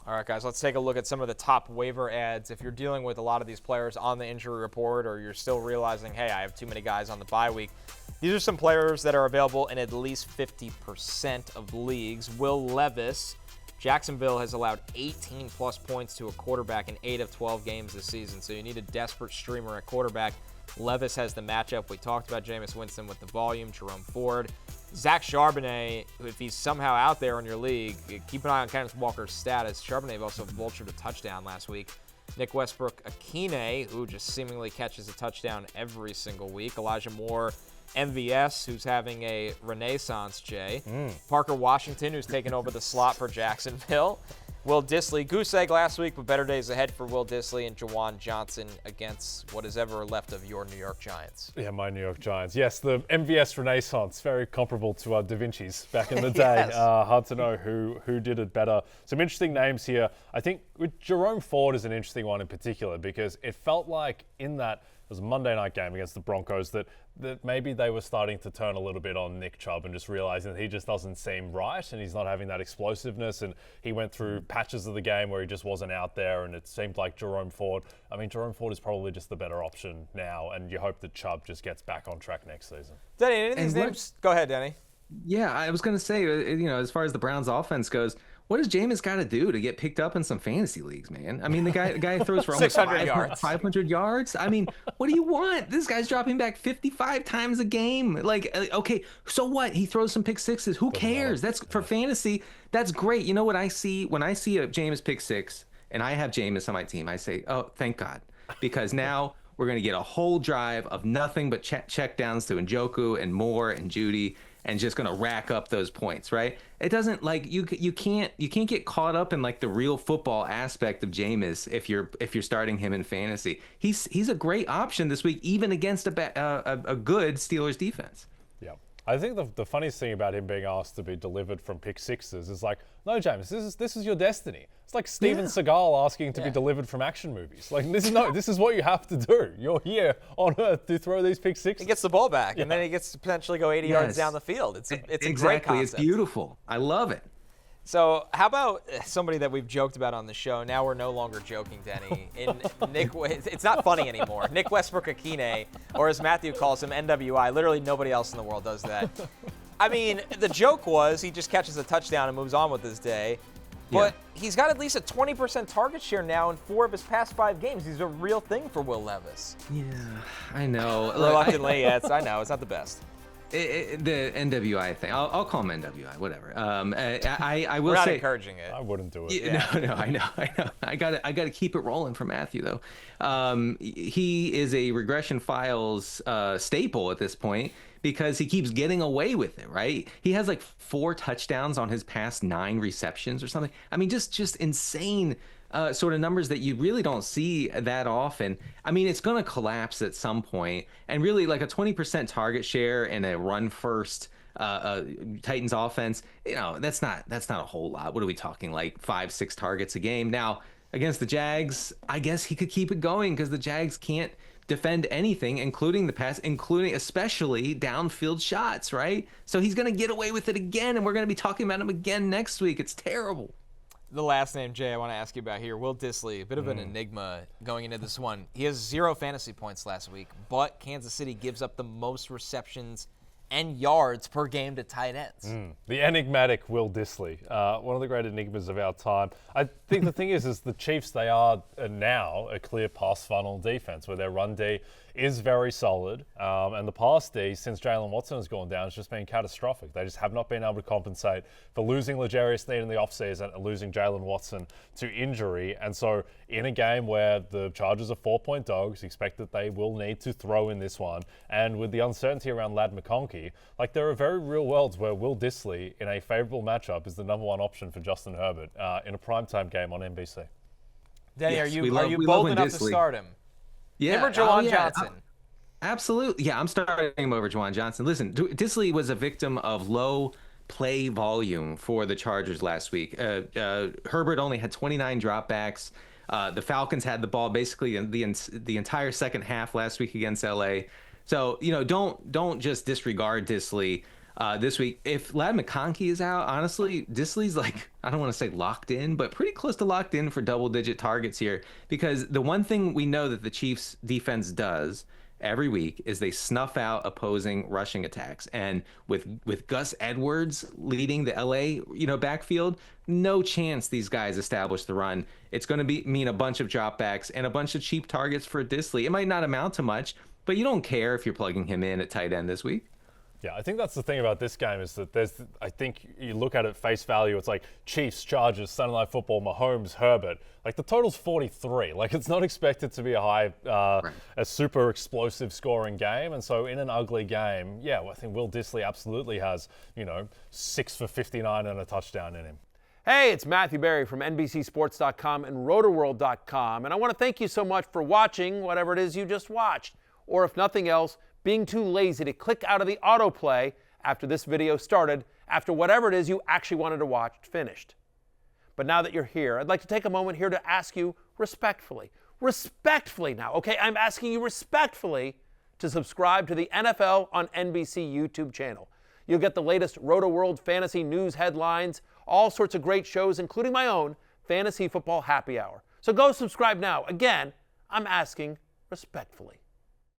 All right, guys, let's take a look at some of the top waiver ads. If you're dealing with a lot of these players on the injury report, or you're still realizing, hey, I have too many guys on the bye week, these are some players that are available in at least 50% of leagues. Will Levis, Jacksonville has allowed 18-plus points to a quarterback in 8 of 12 games this season, so you need a desperate streamer at quarterback. Levis has the matchup. We talked about Jameis Winston with the volume, Jerome Ford. Zach Charbonnet, if he's somehow out there in your league, keep an eye on Kenneth Walker's status. Charbonnet also vultured a touchdown last week. Nick Westbrook-Ikhine, who just seemingly catches a touchdown every single week. Elijah Moore, MVS, who's having a renaissance, Jay. Parker Washington, who's taken over the slot for Jacksonville. Will Dissly, goose egg last week, but better days ahead for Will Dissly and Juwan Johnson against what is ever left of your New York Giants. Yeah, my New York Giants. Yes, the MVS Renaissance, very comparable to Da Vinci's back in the day. Yes. Hard to know who did it better. Some interesting names here. I think with Jerome Ford is an interesting one in particular because it felt like in that it was a Monday night game against the Broncos that maybe they were starting to turn a little bit on Nick Chubb and just realizing that he just doesn't seem right and he's not having that explosiveness, and he went through patches of the game where he just wasn't out there, and it seemed like Jerome Ford is probably just the better option now, and you hope that Chubb just gets back on track next season. Denny, any of these names? Go ahead, Denny. Yeah, I was going to say, as far as the Browns offense goes, what does Jameis got to do to get picked up in some fantasy leagues, man? I mean, the guy throws for almost 500 yards. I mean, what do you want? This guy's dropping back 55 times a game. Like, okay, so what? He throws some pick sixes. Who cares? That's for fantasy. That's great. You know what I see? When I see a Jameis pick six and I have Jameis on my team, I say, oh, thank God. Because now we're going to get a whole drive of nothing but check downs to Njoku and Moore and Judy, and just going to rack up those points, right? It doesn't, like, you can't get caught up in like the real football aspect of Jameis if you're starting him in fantasy. He's a great option this week, even against a good Steelers defense. Yeah. I think the funniest thing about him being asked to be delivered from pick sixes is like, no, Jameis, this is your destiny. It's like Steven Seagal asking to be delivered from action movies. Like, this is what you have to do. You're here on Earth to throw these pick sixes. He gets the ball back, and then he gets to potentially go 80 yards down the field. It's a great concept. It's beautiful. I love it. So how about somebody that we've joked about on the show? Now we're no longer joking, Denny. It's not funny anymore. Nick Westbrook-Ikhine, or as Matthew calls him, NWI. Literally nobody else in the world does that. I mean, the joke was he just catches a touchdown and moves on with his day. But he's got at least a 20% target share now in 4 of his past 5 games. He's a real thing for Will Levis. Yeah, I know. Reluctantly, I know. It's not the best. The NWI thing. I'll call him NWI, whatever. I will We're not say, encouraging it. I wouldn't do it. No, I know. I gotta keep it rolling for Matthew though. He is a regression files staple at this point because he keeps getting away with it, right? He has like 4 touchdowns on his past 9 receptions or something. I mean, just insane sort of numbers that you really don't see that often. I mean, it's going to collapse at some point, and really like a 20% target share in a run first Titans offense, that's not a whole lot. What are we talking, like 5-6 targets a game? Now against the Jags, I guess he could keep it going because the Jags can't defend anything, including the pass, including especially downfield shots, right? So he's going to get away with it again, and we're going to be talking about him again next week. It's terrible. The last name, Jay, I want to ask you about here. Will Dissly, a bit of an enigma going into this one. He has 0 fantasy points last week, but Kansas City gives up the most receptions and yards per game to tight ends. The enigmatic Will Dissly, one of the great enigmas of our time. I think the thing is the Chiefs, they are now a clear pass funnel defense where their run D is very solid, and the pass D, since Jalen Watson has gone down, has just been catastrophic. They just have not been able to compensate for losing L'Jarius Sneed in the offseason and losing Jalen Watson to injury. And so in a game where the Chargers are 4-point dogs, expect that they will need to throw in this one. And with the uncertainty around Ladd McConkey, like there are very real worlds where Will Dissly in a favorable matchup is the number 1 option for Justin Herbert in a primetime game on NBC. Denny, are you bold enough to start him? Yeah. Him or Juwan Johnson? Absolutely. Yeah, I'm starting him over Juwan Johnson. Listen, Dissly was a victim of low play volume for the Chargers last week. Herbert only had 29 dropbacks. The Falcons had the ball basically the entire second half last week against LA. So, don't just disregard Dissly. this week. If Ladd McConkey is out, honestly, Disley's like, I don't want to say locked in, but pretty close to locked in for double-digit targets here, because the one thing we know that the Chiefs defense does every week is they snuff out opposing rushing attacks. And with Gus Edwards leading the LA, backfield, no chance these guys establish the run. It's going to mean a bunch of dropbacks and a bunch of cheap targets for Disley. It might not amount to much, but you don't care if you're plugging him in at tight end this week. Yeah, I think that's the thing about this game is that I think you look at it face value, it's like Chiefs, Chargers, Sunday Night Football, Mahomes, Herbert. Like the total's 43. Like it's not expected to be a super explosive scoring game. And so in an ugly game, I think Will Disley absolutely has, 6 for 59 and a touchdown in him. Hey, it's Matthew Berry from NBCSports.com and RotoWorld.com. And I want to thank you so much for watching whatever it is you just watched. Or if nothing else, being too lazy to click out of the autoplay after this video started, after whatever it is you actually wanted to watch finished. But now that you're here, I'd like to take a moment here to ask you respectfully now, okay? I'm asking you respectfully to subscribe to the NFL on NBC YouTube channel. You'll get the latest Roto-World fantasy news headlines, all sorts of great shows, including my own Fantasy Football Happy Hour. So go subscribe now. Again, I'm asking respectfully.